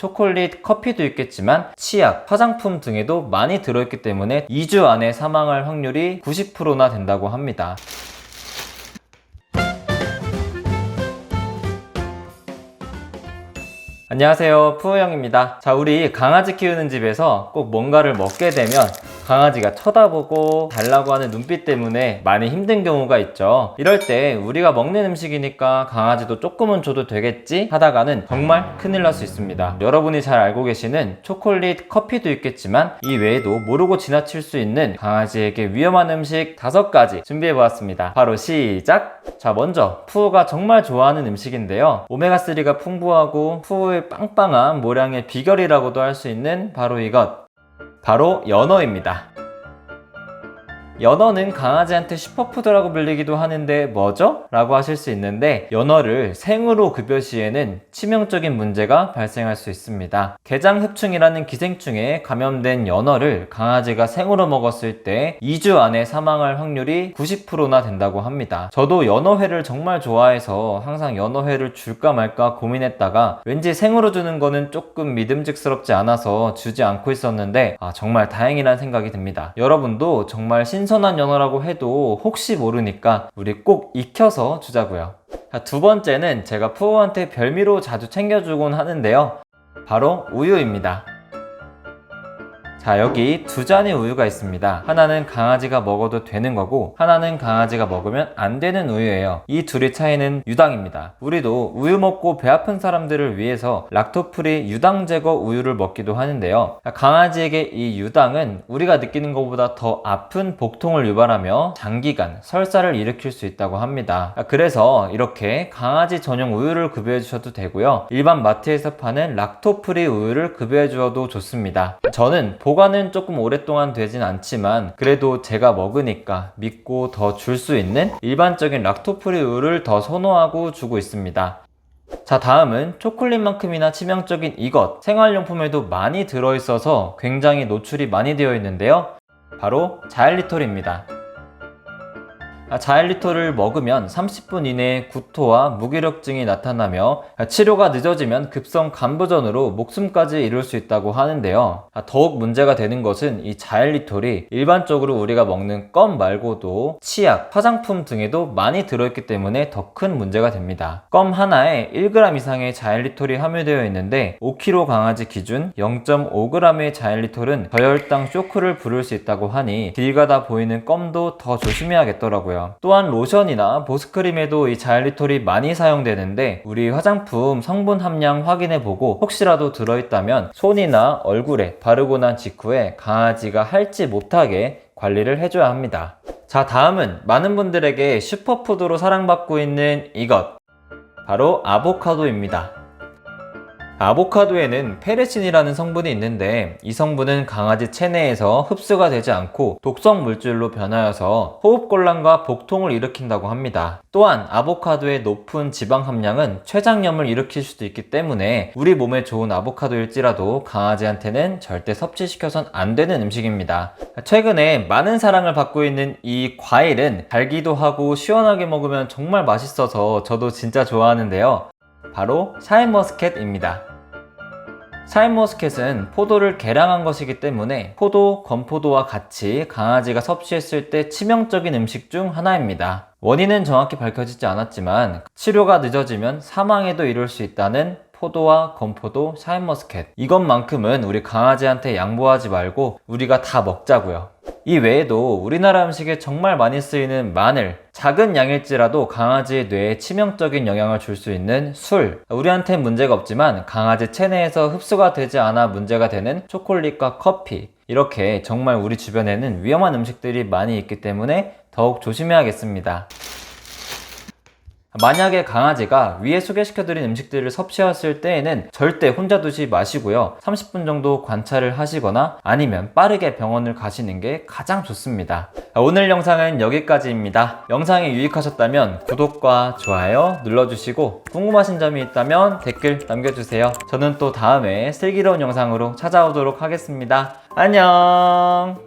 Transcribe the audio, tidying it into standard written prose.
초콜릿, 커피도 있겠지만 치약, 화장품 등에도 많이 들어있기 때문에 2주 안에 사망할 확률이 90%나 된다고 합니다. 안녕하세요, 푸우형입니다. 자, 우리 강아지 키우는 집에서 꼭 뭔가를 먹게 되면 강아지가 쳐다보고 달라고 하는 눈빛 때문에 많이 힘든 경우가 있죠. 이럴 때 우리가 먹는 음식이니까 강아지도 조금은 줘도 되겠지 하다가는 정말 큰일 날 수 있습니다. 여러분이 잘 알고 계시는 초콜릿, 커피도 있겠지만 이 외에도 모르고 지나칠 수 있는 강아지에게 위험한 음식 5가지 준비해보았습니다. 바로 시작! 자, 먼저 푸우가 정말 좋아하는 음식인데요, 오메가3가 풍부하고 푸우의 빵빵한 모량의 비결이라고도 할 수 있는 바로 이것, 바로 연어입니다. 연어는 강아지한테 슈퍼푸드라고 불리기도 하는데 뭐죠? 라고 하실 수 있는데, 연어를 생으로 급여 시에는 치명적인 문제가 발생할 수 있습니다. 개장흡충이라는 기생충에 감염된 연어를 강아지가 생으로 먹었을 때 2주 안에 사망할 확률이 90%나 된다고 합니다. 저도 연어회를 정말 좋아해서 항상 연어회를 줄까 말까 고민했다가 왠지 생으로 주는 거는 조금 믿음직스럽지 않아서 주지 않고 있었는데 정말 다행이라는 생각이 듭니다. 여러분도 정말 신선한 연어라고 해도 혹시 모르니까 우리 꼭 익혀서 주자고요. 두 번째는 제가 푸우한테 별미로 자주 챙겨주곤 하는데요, 바로 우유입니다. 자, 여기 2잔의 우유가 있습니다. 하나는 강아지가 먹어도 되는 거고 하나는 강아지가 먹으면 안 되는 우유예요. 이 둘의 차이는 유당입니다. 우리도 우유 먹고 배 아픈 사람들을 위해서 락토프리 유당 제거 우유를 먹기도 하는데요, 강아지에게 이 유당은 우리가 느끼는 것보다 더 아픈 복통을 유발하며 장기간 설사를 일으킬 수 있다고 합니다. 그래서 이렇게 강아지 전용 우유를 급여해 주셔도 되고요, 일반 마트에서 파는 락토프리 우유를 급여해 주어도 좋습니다. 저는 보관은 조금 오랫동안 되진 않지만 그래도 제가 먹으니까 믿고 더 줄 수 있는 일반적인 락토프리 우유를 더 선호하고 주고 있습니다. 자, 다음은 초콜릿만큼이나 치명적인 이것, 생활용품에도 많이 들어있어서 굉장히 노출이 많이 되어 있는데요, 바로 자일리톨입니다. 자일리톨을 먹으면 30분 이내에 구토와 무기력증이 나타나며 치료가 늦어지면 급성 간부전으로 목숨까지 이룰 수 있다고 하는데요, 더욱 문제가 되는 것은 이 자일리톨이 일반적으로 우리가 먹는 껌 말고도 치약, 화장품 등에도 많이 들어있기 때문에 더 큰 문제가 됩니다. 껌 하나에 1g 이상의 자일리톨이 함유되어 있는데 5kg 강아지 기준 0.5g의 자일리톨은 저혈당 쇼크를 부를 수 있다고 하니 길 가다 보이는 껌도 더 조심해야겠더라고요. 또한 로션이나 보습크림에도 이 자일리톨이 많이 사용되는데 우리 화장품 성분 함량 확인해보고 혹시라도 들어있다면 손이나 얼굴에 바르고 난 직후에 강아지가 핥지 못하게 관리를 해줘야 합니다. 자, 다음은 많은 분들에게 슈퍼푸드로 사랑받고 있는 이것, 바로 아보카도입니다. 아보카도에는 페르신이라는 성분이 있는데 이 성분은 강아지 체내에서 흡수가 되지 않고 독성 물질로 변하여서 호흡곤란과 복통을 일으킨다고 합니다. 또한 아보카도의 높은 지방 함량은 췌장염을 일으킬 수도 있기 때문에 우리 몸에 좋은 아보카도일지라도 강아지한테는 절대 섭취시켜선 안 되는 음식입니다. 최근에 많은 사랑을 받고 있는 이 과일은 달기도 하고 시원하게 먹으면 정말 맛있어서 저도 진짜 좋아하는데요, 바로 샤인머스켓입니다. 샤인머스켓은 포도를 개량한 것이기 때문에 포도, 건포도와 같이 강아지가 섭취했을 때 치명적인 음식 중 하나입니다. 원인은 정확히 밝혀지지 않았지만 치료가 늦어지면 사망에도 이를 수 있다는 포도와 건포도, 샤인머스켓, 이것만큼은 우리 강아지한테 양보하지 말고 우리가 다 먹자고요. 이 외에도 우리나라 음식에 정말 많이 쓰이는 마늘, 작은 양일지라도 강아지의 뇌에 치명적인 영향을 줄 수 있는 술, 우리한텐 문제가 없지만 강아지 체내에서 흡수가 되지 않아 문제가 되는 초콜릿과 커피, 이렇게 정말 우리 주변에는 위험한 음식들이 많이 있기 때문에 더욱 조심해야겠습니다. 만약에 강아지가 위에 소개시켜드린 음식들을 섭취했을 때에는 절대 혼자 두지 마시고요, 30분 정도 관찰을 하시거나 아니면 빠르게 병원을 가시는 게 가장 좋습니다. 오늘 영상은 여기까지입니다. 영상이 유익하셨다면 구독과 좋아요 눌러주시고 궁금하신 점이 있다면 댓글 남겨주세요. 저는 또 다음에 슬기로운 영상으로 찾아오도록 하겠습니다. 안녕.